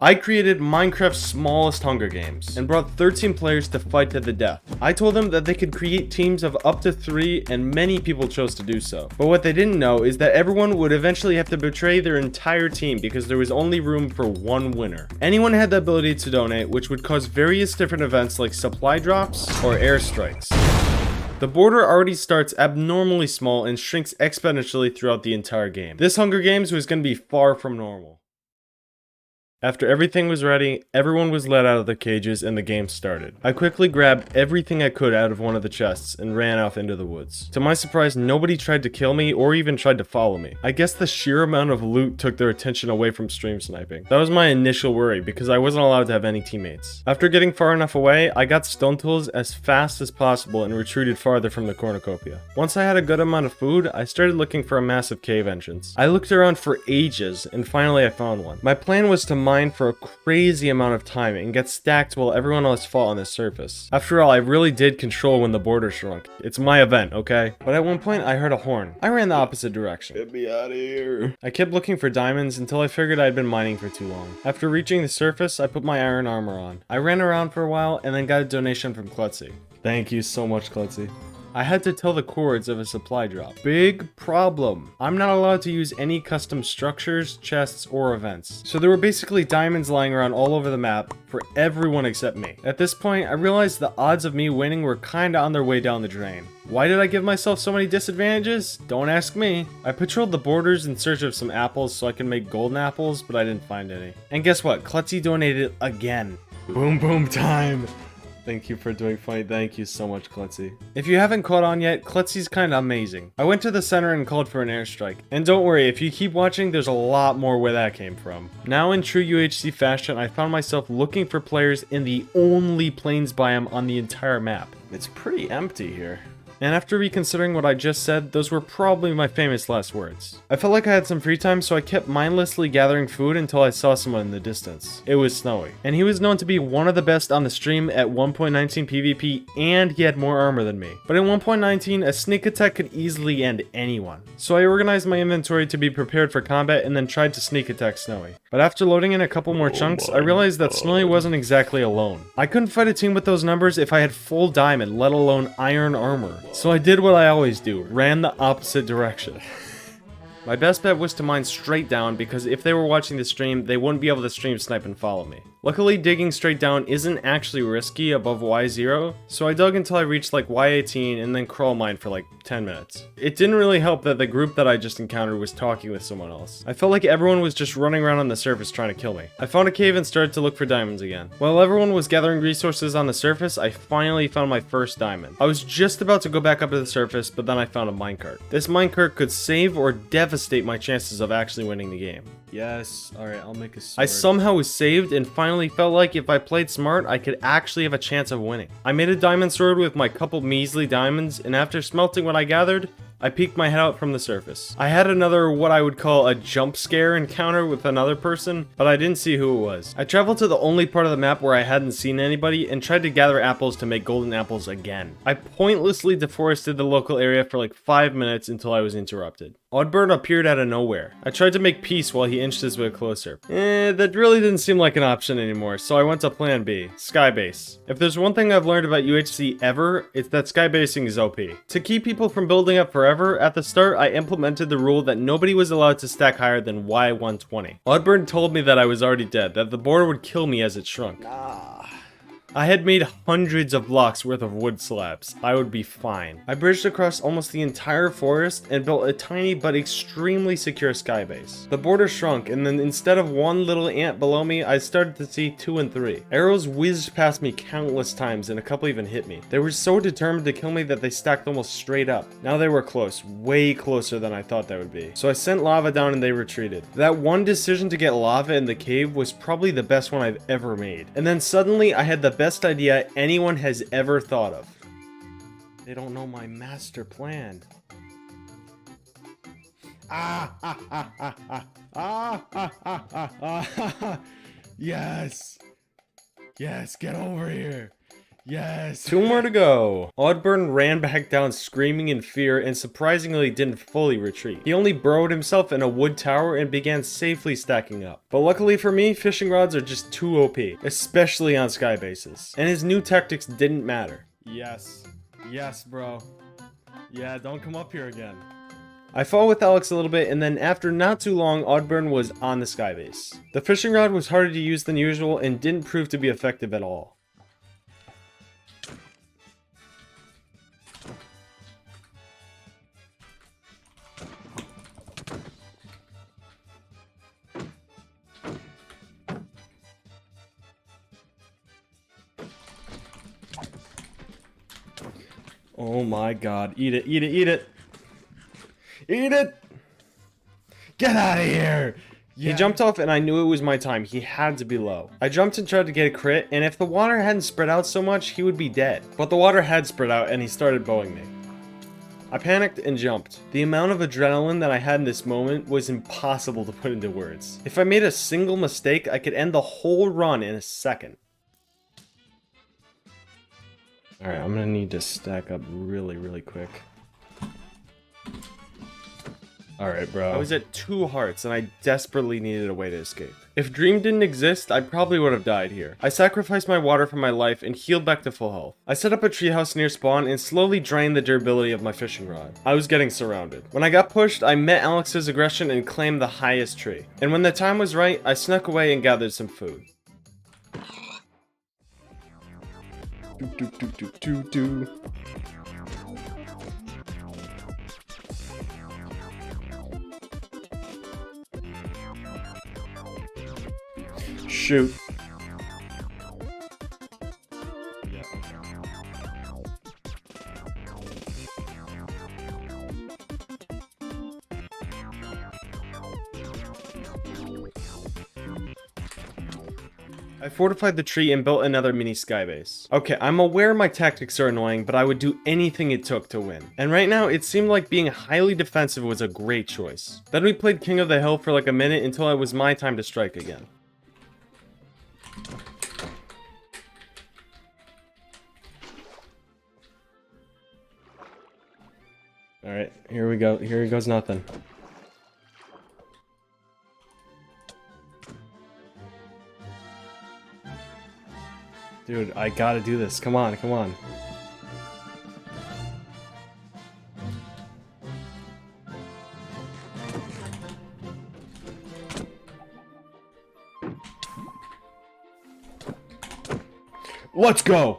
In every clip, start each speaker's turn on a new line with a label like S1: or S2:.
S1: I created Minecraft's smallest Hunger Games and brought 13 players to fight to the death. I told them that they could create teams of up to 3 and many people chose to do so. But what they didn't know is that everyone would eventually have to betray their entire team because there was only room for one winner. Anyone had the ability to donate, which would cause various different events like supply drops or airstrikes. The border already starts abnormally small and shrinks exponentially throughout the entire game. This Hunger Games was going to be far from normal. After everything was ready, everyone was let out of their cages and the game started. I quickly grabbed everything I could out of one of the chests and ran off into the woods. To my surprise, nobody tried to kill me or even tried to follow me. I guess the sheer amount of loot took their attention away from stream sniping. That was my initial worry because I wasn't allowed to have any teammates. After getting far enough away, I got stone tools as fast as possible and retreated farther from the cornucopia. Once I had a good amount of food, I started looking for a massive cave entrance. I looked around for ages and finally I found one. My plan was to mine for a crazy amount of time and get stacked while everyone else fought on the surface. After all, I really did control when the border shrunk. It's my event, okay? But at one point, I heard a horn. I ran the opposite direction. Get me out of here. I kept looking for diamonds until I figured I'd been mining for too long. After reaching the surface, I put my iron armor on. I ran around for a while and then got a donation from Klutzy. Thank you so much, Klutzy. I had to tell the chords of a supply drop. Big problem. I'm not allowed to use any custom structures, chests, or events. So there were basically diamonds lying around all over the map for everyone except me. At this point, I realized the odds of me winning were kinda on their way down the drain. Why did I give myself so many disadvantages? Don't ask me. I patrolled the borders in search of some apples so I can make golden apples, but I didn't find any. And guess what? Klutzy donated again. Boom boom time. Thank you for doing funny. Thank you so much, Klutzy. If you haven't caught on yet, Klutzy's kinda amazing. I went to the center and called for an airstrike. And don't worry, if you keep watching, there's a lot more where that came from. Now in true UHC fashion, I found myself looking for players in the only plains biome on the entire map. It's pretty empty here. And after reconsidering what I just said, those were probably my famous last words. I felt like I had some free time, so I kept mindlessly gathering food until I saw someone in the distance. It was Snowy. And he was known to be one of the best on the stream at 1.19 PvP, and he had more armor than me. But in 1.19, a sneak attack could easily end anyone. So I organized my inventory to be prepared for combat and then tried to sneak attack Snowy. But after loading in a couple more chunks, I realized that Snowy wasn't exactly alone. I couldn't fight a team with those numbers if I had full diamond, let alone iron armor. So I did what I always do, ran the opposite direction. My best bet was to mine straight down because if they were watching the stream, they wouldn't be able to stream snipe and follow me. Luckily, digging straight down isn't actually risky above Y0, so I dug until I reached like Y18 and then crawl mined for like 10 minutes. It didn't really help that the group that I just encountered was talking with someone else. I felt like everyone was just running around on the surface trying to kill me. I found a cave and started to look for diamonds again. While everyone was gathering resources on the surface, I finally found my first diamond. I was just about to go back up to the surface, but then I found a minecart. This minecart could save or devastate my chances of actually winning the game. Yes, alright, I'll make a sword. I somehow was saved and finally felt like if I played smart, I could actually have a chance of winning. I made a diamond sword with my couple measly diamonds, and after smelting what I gathered, I peeked my head out from the surface. I had another what I would call a jump scare encounter with another person, but I didn't see who it was. I traveled to the only part of the map where I hadn't seen anybody and tried to gather apples to make golden apples again. I pointlessly deforested the local area for like 5 minutes until I was interrupted. Oddbird appeared out of nowhere. I tried to make peace while he inched his way closer. That really didn't seem like an option anymore, so I went to plan B, skybase. If there's one thing I've learned about UHC ever, it's that skybasing is OP. To keep people from building up forever, at the start I implemented the rule that nobody was allowed to stack higher than Y120. Oddbird told me that I was already dead, that the border would kill me as it shrunk. I had made hundreds of blocks worth of wood slabs. I would be fine. I bridged across almost the entire forest and built a tiny but extremely secure skybase. The border shrunk, and then instead of one little ant below me, I started to see 2 and 3. Arrows whizzed past me countless times and a couple even hit me. They were so determined to kill me that they stacked almost straight up. Now they were close, way closer than I thought they would be. So I sent lava down and they retreated. That one decision to get lava in the cave was probably the best one I've ever made. And then suddenly I had the best idea anyone has ever thought of. They don't know my master plan. Yes. Yes, get over here. Yes! 2 more to go. Oddburn ran back down screaming in fear and surprisingly didn't fully retreat. He only burrowed himself in a wood tower and began safely stacking up. But luckily for me, fishing rods are just too OP, especially on sky bases. And his new tactics didn't matter. Yes. Yes, bro. Yeah, don't come up here again. I fought with Alex a little bit, and then after not too long, Oddburn was on the skybase. The fishing rod was harder to use than usual and didn't prove to be effective at all. Oh my god. Eat it, eat it, eat it! Eat it! Get out of here! Yeah. He jumped off and I knew it was my time. He had to be low. I jumped and tried to get a crit, and if the water hadn't spread out so much, he would be dead. But the water had spread out and he started bowing me. I panicked and jumped. The amount of adrenaline that I had in this moment was impossible to put into words. If I made a single mistake, I could end the whole run in a second. Alright, I'm gonna need to stack up really quick. Alright, bro. I was at 2 hearts, and I desperately needed a way to escape. If Dream didn't exist, I probably would have died here. I sacrificed my water for my life and healed back to full health. I set up a treehouse near spawn and slowly drained the durability of my fishing rod. I was getting surrounded. When I got pushed, I met Alex's aggression and claimed the highest tree. And when the time was right, I snuck away and gathered some food. Shoot. I fortified the tree and built another mini skybase. Okay, I'm aware my tactics are annoying, but I would do anything it took to win. And right now, it seemed like being highly defensive was a great choice. Then we played King of the Hill for like a minute until it was my time to strike again. Alright, here we go. Here goes nothing. Dude, I gotta do this. Come on, come on. Let's go!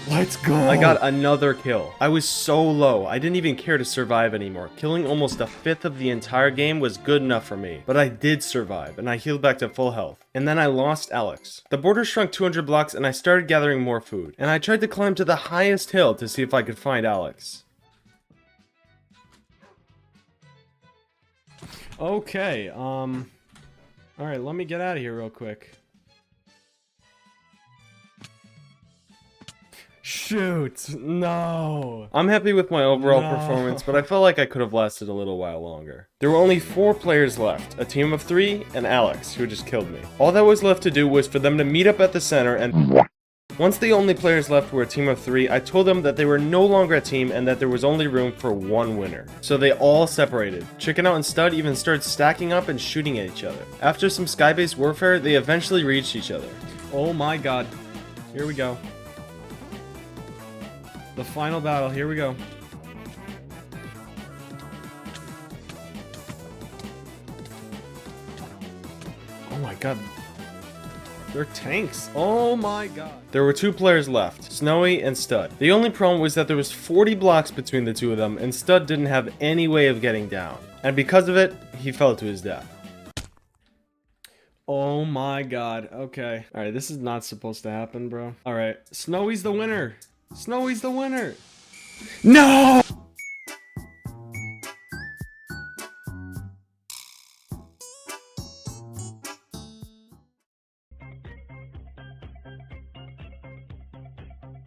S1: Let's go! I got another kill. I was so low, I didn't even care to survive anymore. Killing almost a fifth of the entire game was good enough for me. But I did survive, and I healed back to full health. And then I lost Alex. The border shrunk 200 blocks, and I started gathering more food. And I tried to climb to the highest hill to see if I could find Alex. Okay, alright, let me get out of here real quick. Shoot, no. I'm happy with my overall performance, but I felt like I could have lasted a little while longer. There were only 4 players left, a team of 3, and Alex, who just killed me. All that was left to do was for them to meet up at the center and... Once the only players left were a team of 3, I told them that they were no longer a team and that there was only room for 1 winner. So they all separated. Chicken Out and Stud even started stacking up and shooting at each other. After some skybase warfare, they eventually reached each other. Oh my god. Here we go. The final battle, here we go. Oh my god. They're tanks. Oh my god. There were 2 players left, Snowy and Stud. The only problem was that there was 40 blocks between the 2 of them, and Stud didn't have any way of getting down. And because of it, he fell to his death. Oh my god. Okay. Alright, this is not supposed to happen, bro. Alright, Snowy's the winner. Snowy's the winner. No!